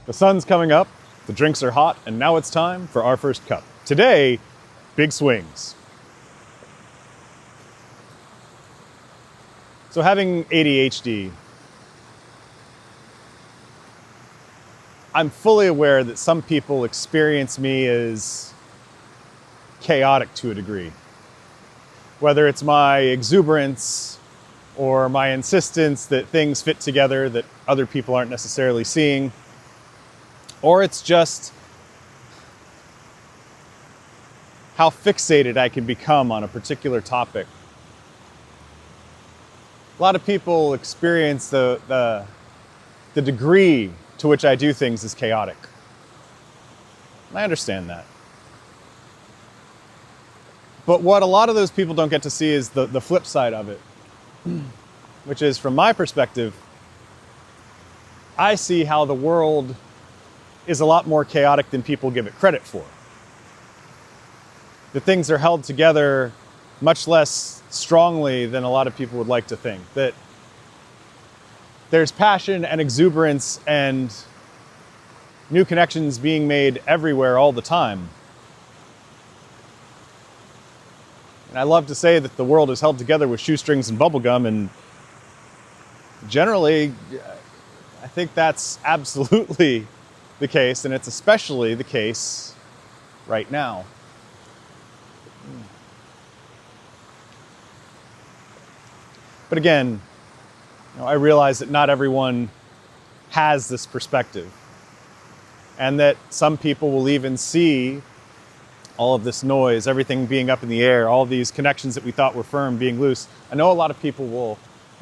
The sun's coming up, the drinks are hot, and now it's time for our first cup. Today, big swings. So having ADHD, I'm fully aware that some people experience me as chaotic to a degree. Whether it's my exuberance or my insistence that things fit together that other people aren't necessarily seeing, or it's just how fixated I can become on a particular topic. A lot of people experience the degree to which I do things as chaotic. And I understand that. But what a lot of those people don't get to see is the flip side of it, which is, from my perspective, I see how the world is a lot more chaotic than people give it credit for. That things are held together much less strongly than a lot of people would like to think. That there's passion and exuberance and new connections being made everywhere all the time. And I love to say that the world is held together with shoestrings and bubblegum, and generally, I think that's absolutely the case, and it's especially the case right now. But again, I realize that not everyone has this perspective, and that some people will even see all of this noise, everything being up in the air, all these connections that we thought were firm being loose. I know a lot of people will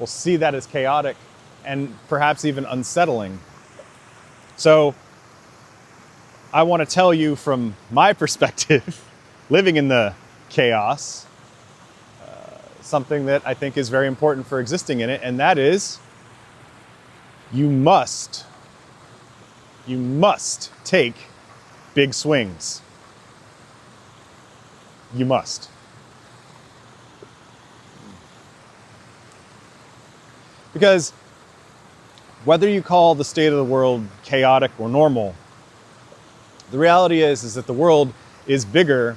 see that as chaotic and perhaps even unsettling. So I want to tell you from my perspective, living in the chaos, something that I think is very important for existing in it, and that is you must take big swings. You must. Because whether you call the state of the world chaotic or normal, the reality is that the world is bigger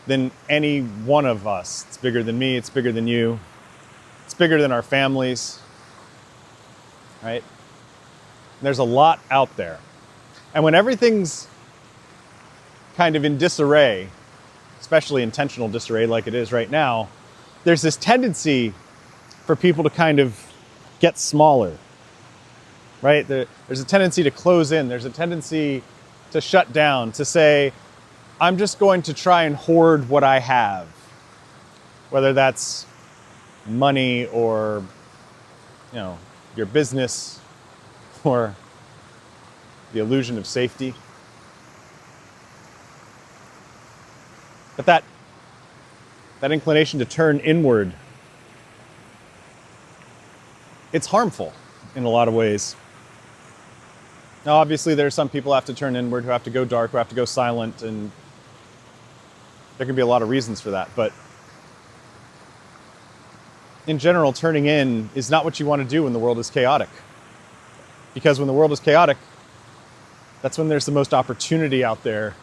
than any one of us. It's bigger than me, it's bigger than you, it's bigger than our families, right? There's a lot out there. And when everything's kind of in disarray, especially intentional disarray like it is right now, there's this tendency for people to kind of get smaller, right? There's a tendency to close in. There's a tendency to shut down, to say, I'm just going to try and hoard what I have, whether that's money or, your business or the illusion of safety. But that inclination to turn inward, it's harmful in a lot of ways. Now, obviously, there are some people who have to turn inward, who have to go dark, who have to go silent, and there can be a lot of reasons for that. But in general, turning in is not what you want to do when the world is chaotic. Because when the world is chaotic, that's when there's the most opportunity out there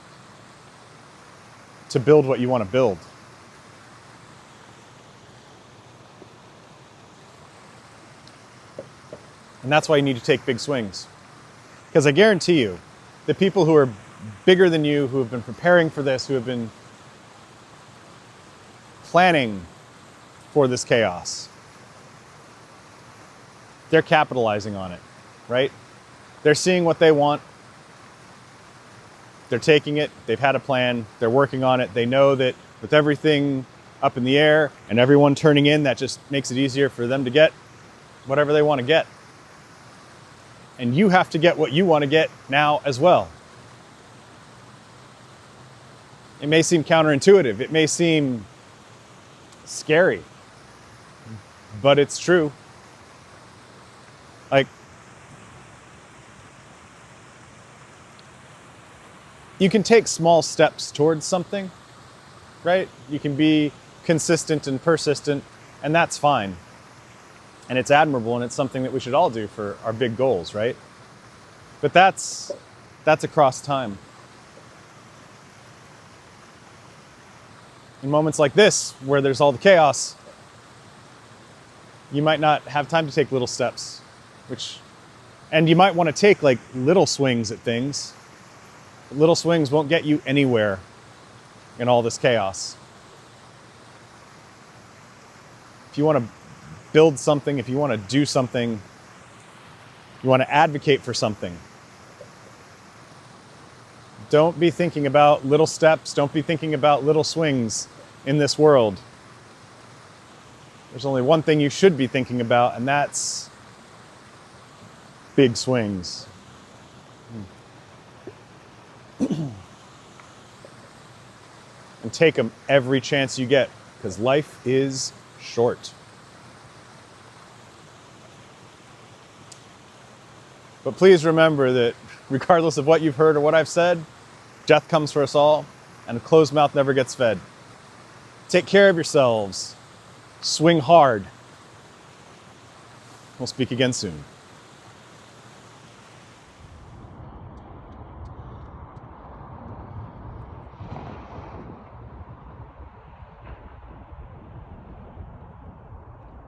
to build what you want to build. And that's why you need to take big swings. Because I guarantee you, the people who are bigger than you, who have been preparing for this, who have been planning for this chaos, they're capitalizing on it, right? They're seeing what they want. They're taking it, they've had a plan, they're working on it. They know that with everything up in the air and everyone turning in, that just makes it easier for them to get whatever they want to get. And you have to get what you want to get now as well. It may seem counterintuitive, it may seem scary, but it's true. Like, you can take small steps towards something, right? You can be consistent and persistent, and that's fine. And it's admirable, and it's something that we should all do for our big goals, right? But that's That's across time. In moments like this, where there's all the chaos, you might not have time to take little steps, and you might want to take like little swings at things. But little swings won't get you anywhere in all this chaos. If you want to build something, if you want to do something, you want to advocate for something, don't be thinking about little steps. Don't be thinking about little swings in this world. There's only one thing you should be thinking about, and that's big swings. And take them every chance you get, because life is short. But please remember that regardless of what you've heard or what I've said, death comes for us all, and a closed mouth never gets fed. Take care of yourselves. Swing hard. We'll speak again soon.